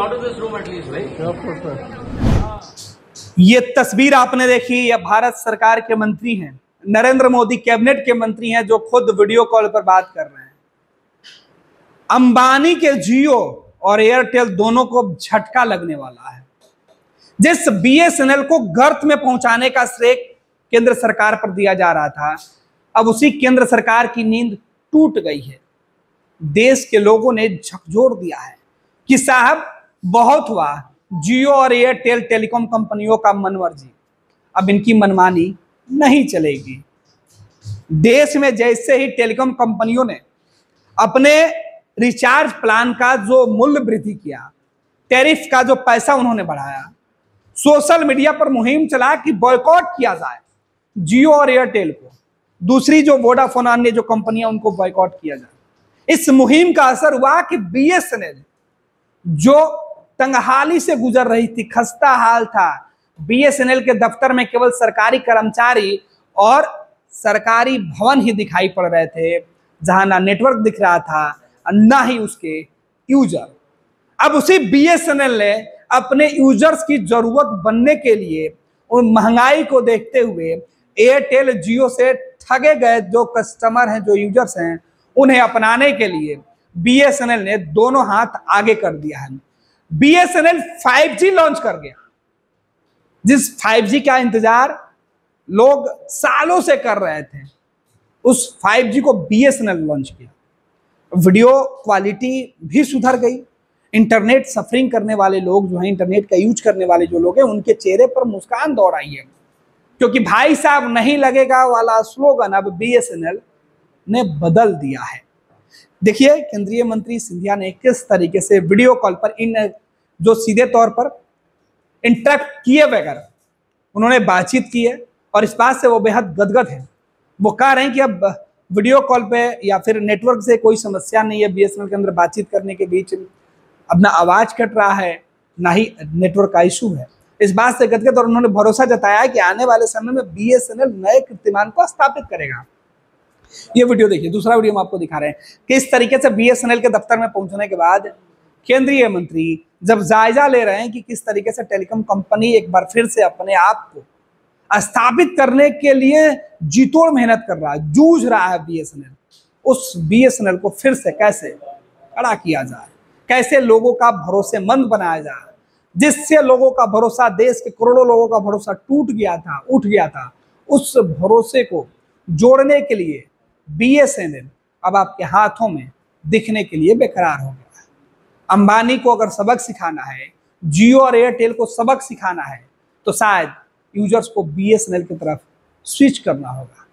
out of this room at least, भाई। ये तस्वीर आपने देखी, ये भारत सरकार के मंत्री हैं, नरेंद्र मोदी कैबिनेट के मंत्री हैं, जो खुद वीडियो कॉल पर बात कर रहे हैं। अंबानी के जियो और एयरटेल दोनों को झटका लगने वाला है। जिस बीएसएनएल को गर्त में पहुंचाने का श्रेय केंद्र सरकार पर दिया जा रहा था, अब उसी केंद्र सरकार की नींद टूट गई है। देश के लोगों ने झकझोर दिया है कि साहब बहुत हुआ, जियो और एयरटेल टेलीकॉम कंपनियों का मनमर्जी, अब इनकी मनमानी नहीं चलेगी। देश में जैसे ही टेलीकॉम कंपनियों ने अपने रिचार्ज प्लान का जो मूल्य वृद्धि किया, टैरिफ का जो पैसा उन्होंने बढ़ाया, सोशल मीडिया पर मुहिम चला कि बॉयकॉट किया जाए जियो और एयरटेल को, दूसरी जो वोडाफोन अन्य जो कंपनियां उनको बॉयकॉट किया जाए। इस मुहिम का असर हुआ कि बीएसएनएल जो तंगहाली से गुजर रही थी, खस्ता हाल था, बीएसएनएल के दफ्तर में केवल सरकारी कर्मचारी और सरकारी भवन ही दिखाई पड़ रहे थे, जहां ना नेटवर्क दिख रहा था ना ही उसके यूजर। अब उसी बीएसएनएल ने अपने यूजर्स की जरूरत बनने के लिए उन महंगाई को देखते हुए एयरटेल जियो से ठगे गए जो कस्टमर हैं, जो यूजर्स हैं, उन्हें अपनाने के लिए बीएसएनएल ने दोनों हाथ आगे कर दिया है। बीएसएनएल 5G लॉन्च कर गया, जिस 5G का इंतजार लोग सालों से कर रहे थे, उस 5G को बीएसएनएल लॉन्च किया। वीडियो क्वालिटी भी सुधर गई। इंटरनेट सफरिंग करने वाले लोग जो हैं, इंटरनेट का यूज करने वाले जो लोग हैं, उनके चेहरे पर मुस्कान दौड़ आई है, क्योंकि भाई साहब नहीं लगेगा वाला स्लोगन अब बीएसएनएल ने बदल दिया है। देखिए केंद्रीय मंत्री सिंधिया ने किस तरीके से वीडियो कॉल पर इन जो सीधे तौर पर इंटरेक्ट किए बगैर उन्होंने बातचीत की है, और इस बात से वो बेहद गदगद है। वो कह रहे हैं कि अब वीडियो कॉल पे या फिर नेटवर्क से कोई समस्या नहीं है, बीएसएनएल के अंदर बातचीत करने के बीच अब ना आवाज कट रहा है ना ही नेटवर्क का इशू है। इस बात से गदगद, और उन्होंने भरोसा जताया कि आने वाले समय में बीएसएनएल नए कीर्तिमान को स्थापित करेगा। ये वीडियो देखिए, दूसरा वीडियो हम आपको दिखा रहे हैं कि इस तरीके से बीएसएनएल के दफ्तर में पहुंचने के बाद केंद्रीय मंत्री जब जायजा ले रहे हैं कि किस तरीके से टेलीकॉम कंपनी एक बार फिर से अपने आप को स्थापित करने के लिए जीतोड़ मेहनत कर रहा है, जूझ रहा है बीएसएनएल, उस बीएसएनएल को फिर से कैसे खड़ा किया जाए, कैसे लोगों का भरोसेमंद बनाया जाए, जिससे लोगों का भरोसा, देश के करोड़ों लोगों का भरोसा टूट गया था, उठ गया था, उस भरोसे को जोड़ने के लिए बीएसएनएल अब आपके हाथों में दिखने के लिए बेकरार हो गया है। अंबानी को अगर सबक सिखाना है, जियो और एयरटेल को सबक सिखाना है, तो शायद यूजर्स को बीएसएनएल की तरफ स्विच करना होगा।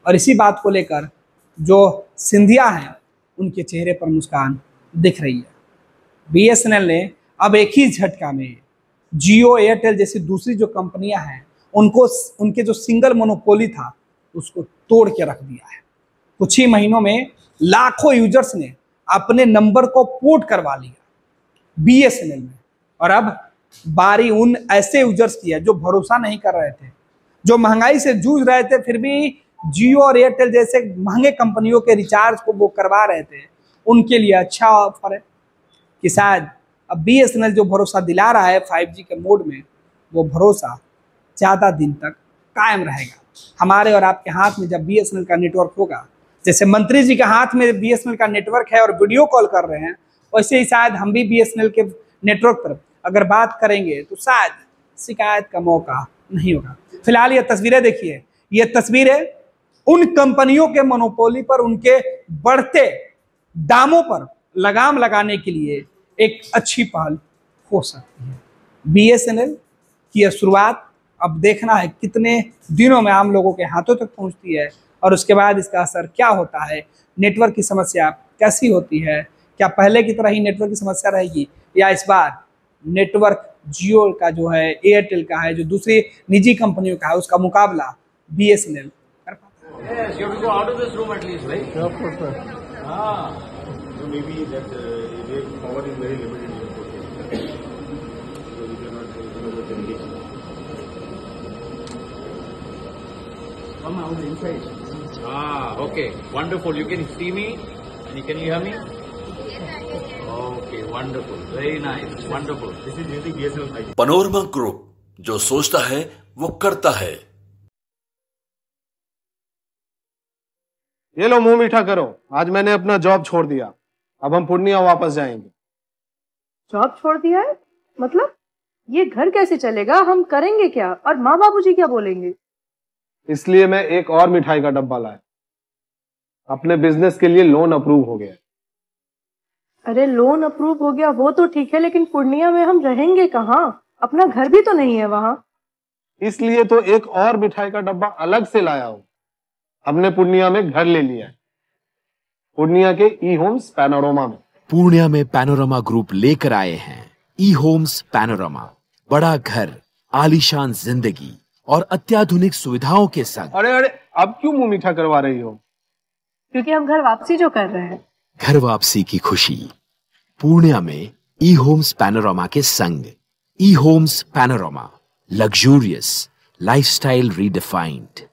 और इसी बात को लेकर जो सिंधिया हैं, उनके चेहरे पर मुस्कान दिख रही है। बीएसएनएल ने अब एक ही झटका में जियो एयरटेल जैसी दूसरी जो कंपनियां हैं, उनको उनके जो सिंगल मोनोपोली था उसको तोड़ के रख दिया है। कुछ ही महीनों में लाखों यूजर्स ने अपने नंबर को पोर्ट करवा लिया बीएसएनएल में, और अब बारी उन ऐसे यूजर्स की है जो भरोसा नहीं कर रहे थे, जो महंगाई से जूझ रहे थे, फिर भी जियो और एयरटेल जैसे महंगे कंपनियों के रिचार्ज को वो करवा रहे थे। उनके लिए अच्छा ऑफर है कि शायद अब बीएसएनएल जो भरोसा दिला रहा है 5G के मोड में, वो भरोसा ज़्यादा दिन तक कायम रहेगा। हमारे और आपके हाथ में जब बीएसएनएल का नेटवर्क होगा, जैसे मंत्री जी के हाथ में बीएसएनएल का नेटवर्क है और वीडियो कॉल कर रहे हैं, वैसे ही शायद हम भी बीएसएनएल के नेटवर्क पर अगर बात करेंगे तो शायद शिकायत का मौका नहीं होगा। फिलहाल ये तस्वीरें देखिए, ये तस्वीरें उन कंपनियों के मोनोपोली पर, उनके बढ़ते दामों पर लगाम लगाने के लिए एक अच्छी पहल हो सकती है। बीएसएनएल की यह शुरुआत अब देखना है कितने दिनों में आम लोगों के हाथों तक पहुंचती है, और उसके बाद इसका असर क्या होता है, नेटवर्क की समस्या कैसी होती है, क्या पहले की तरह ही नेटवर्क की समस्या रहेगी, या इस बार नेटवर्क जियो का जो है, एयरटेल का है, जो दूसरी निजी कंपनियों का है, उसका मुकाबला बीएसएनएल कर पाता है। Yes, you have to go out of this room at least, right? So maybe that way forward is very limited in Kochi. So we cannot engage. Come out inside. Okay. Wonderful. You can see me and you can hear me? Okay, wonderful. Very nice. Wonderful. This is using BSNL 5G. Panorama group, जो सोचता है वो करता है। ये लो मुंह मीठा करो, आज मैंने अपना जॉब छोड़ दिया, अब हम पूर्णिया वापस जाएंगे। जॉब छोड़ दिया है? मतलब ये घर कैसे चलेगा? हम करेंगे क्या? और माँ बाबूजी क्या बोलेंगे? इसलिए मैं एक और मिठाई का डब्बा लाया। अपने बिजनेस के लिए लोन अप्रूव हो गया। अरे लोन अप्रूव हो गया वो तो ठीक है, लेकिन पूर्णिया में हम रहेंगे कहाँ? अपना घर भी तो नहीं है वहाँ। इसलिए तो एक और मिठाई का डब्बा अलग से लाया हूँ। हमने पूर्णिया में घर ले लिया है, पूर्णिया के ई होम्स पैनोरमा में। पूर्णिया में पैनोरमा ग्रुप लेकर आए हैं ई होम्स पैनोरमा, बड़ा घर, आलीशान जिंदगी और अत्याधुनिक सुविधाओं के संग। अरे अरे, अब क्यों मुंह मीठा करवा रही हो? क्योंकि हम घर वापसी जो कर रहे हैं। घर वापसी की खुशी पूर्णिया में ई होम्स पैनोरमा के संग। E homes panorama, luxurious lifestyle redefined.